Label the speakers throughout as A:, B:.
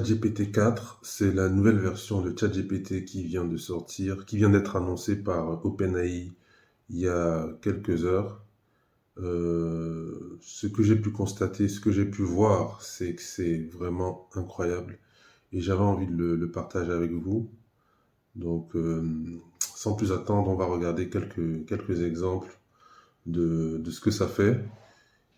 A: GPT-4, c'est la nouvelle version de ChatGPT qui vient de sortir, qui vient d'être annoncée par OpenAI il y a quelques heures. Ce que j'ai pu constater, ce que j'ai pu voir, c'est que c'est vraiment incroyable et j'avais envie de le partager avec vous. Donc, sans plus attendre, on va regarder quelques exemples de ce que ça fait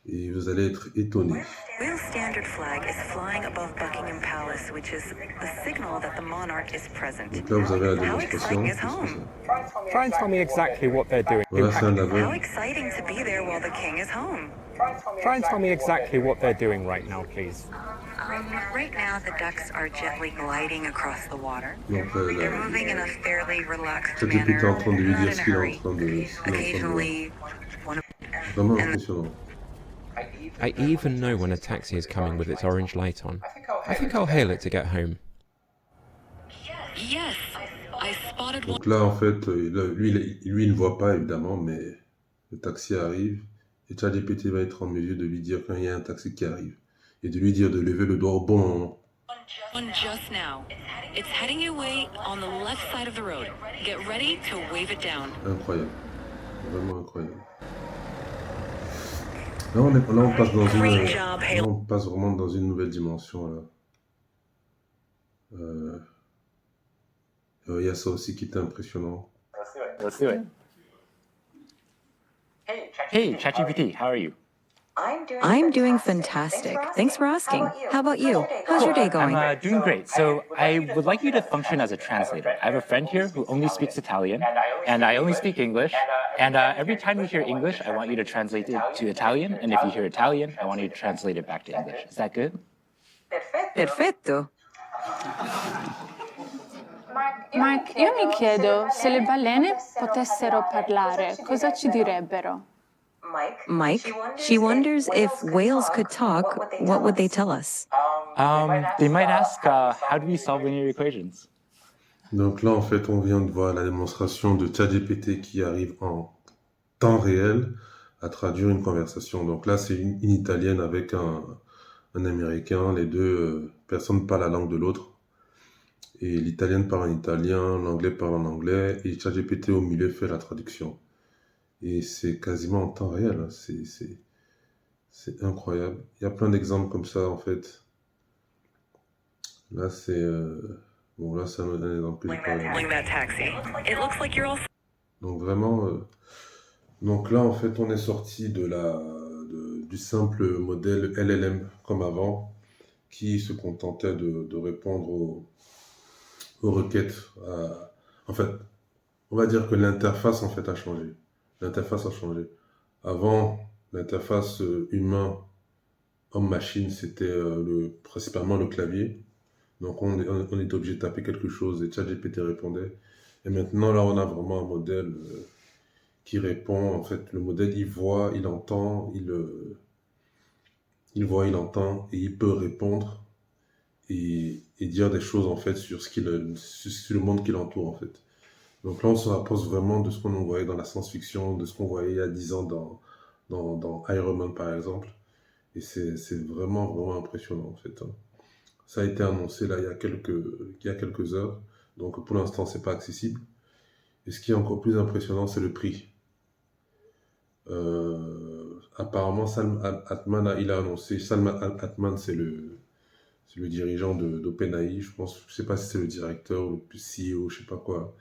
A: et vous allez être étonnés.
B: Wales standard flag is flying above Buckingham Palace, which is a signal that the monarch is present.
A: Donc là, vous avez la
B: How exciting
A: démonstration
B: is
A: de ce que
B: home?
A: c'est.
C: Try and tell me exactly what they're doing.
A: Voilà, c'est un
B: How
A: aveugle.
B: exciting to be there while the king is home.
C: Try and tell me exactly what they're doing right now, please.
B: Right now, the ducks are gently gliding across the water.
A: Donc,
B: They're moving in a fairly relaxed
A: ChatGPT est en
B: manner,
A: train de lui
B: not
A: dire
B: in
A: ce
B: a
A: qu'il est en
B: hurry.
A: train de voir.
B: Occasionally, one of
A: Vraiment
B: and
A: impressionnant.
D: I even know when a taxi is coming with its orange light on. I think I'll hail it to get home.
B: yes, I spotted one.
A: Donc là, en fait, lui, il ne voit pas évidemment, mais le taxi arrive et ChatGPT va être en mesure de lui dire quand il y a un taxi qui arrive et de lui dire de lever le doigt au bon moment.
B: One just now. It's heading away on the left side of the road. Get ready to wave it down.
A: Incroyable. Vraiment incroyable. Là, on passe dans
B: Great job,
A: là,
B: Hale.
A: on passe vraiment dans une nouvelle dimension. Là. Il y a ça aussi qui était impressionnant.
E: Let's do it. Hey, ChatGPT, how are you?
F: I'm doing fantastic. Thanks for asking. How about you? How's your day going?
E: I'm doing great. So I would like you to function as a translator. I have a friend here who only speaks Italian, and I only speak English. And every time you hear English, I want you to translate it to Italian. And if you hear Italian, I want you to translate it back to English. Is that good?
F: Perfetto.
G: Mark, io mi chiedo, se le balene potessero parlare, cosa ci direbbero?
F: Mike, she wonders if whales could talk, what would they tell us?
E: They might ask, how do we solve linear equations?
A: Donc là, en fait, on vient de voir la démonstration de ChatGPT qui arrive en temps réel à traduire une conversation. Donc là, c'est une Italienne avec un Américain. Les deux personnes parlent la langue de l'autre. Et l'Italienne parle en italien, l'Anglais parle en anglais, et ChatGPT au milieu fait la traduction. Et c'est quasiment en temps réel. Hein. C'est incroyable. Il y a plein d'exemples comme ça, en fait. Là, c'est... Bon, là, c'est un exemple que j'ai pas
B: Hailing that taxi. It looks like you're all
A: Donc vraiment, donc là en fait on est sorti du simple modèle LLM comme avant, qui se contentait de répondre aux requêtes. En fait, on va dire que l'interface en fait a changé. L'interface a changé. Avant, l'interface humain-homme-machine, c'était principalement le clavier. Donc on est obligé de taper quelque chose et ChatGPT répondait. Et maintenant, là, on a vraiment un modèle qui répond. En fait, le modèle, il voit, il entend, il voit, il entend, et il peut répondre et dire des choses, en fait, sur le monde qui l'entoure, en fait. Donc là, on se rapproche vraiment de ce qu'on voyait dans la science-fiction, de ce qu'on voyait il y a 10 ans dans Iron Man, par exemple. Et c'est vraiment, vraiment impressionnant, en fait. Hein. Ça a été annoncé, là, il y a quelques heures. Donc pour l'instant, c'est pas accessible. Et ce qui est encore plus impressionnant, c'est le prix. Apparemment, Salman Altman, il a annoncé. Salman Altman, c'est le dirigeant d'OpenAI. Je sais pas si c'est le directeur ou le CEO, je sais pas quoi.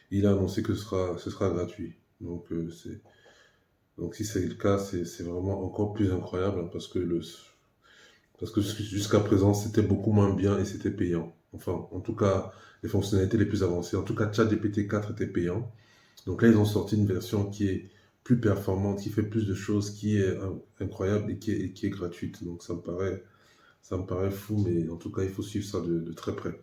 A: Il a annoncé que ce sera gratuit. Donc si c'est le cas, c'est vraiment encore plus incroyable hein, parce que jusqu'à présent, c'était beaucoup moins bien et c'était payant. Enfin, en tout cas, les fonctionnalités les plus avancées. En tout cas, ChatGPT 4 était payant. Donc là, ils ont sorti une version qui est plus performante, qui fait plus de choses, qui est incroyable et qui est gratuite. Donc ça me paraît fou, mais en tout cas, il faut suivre ça de très près.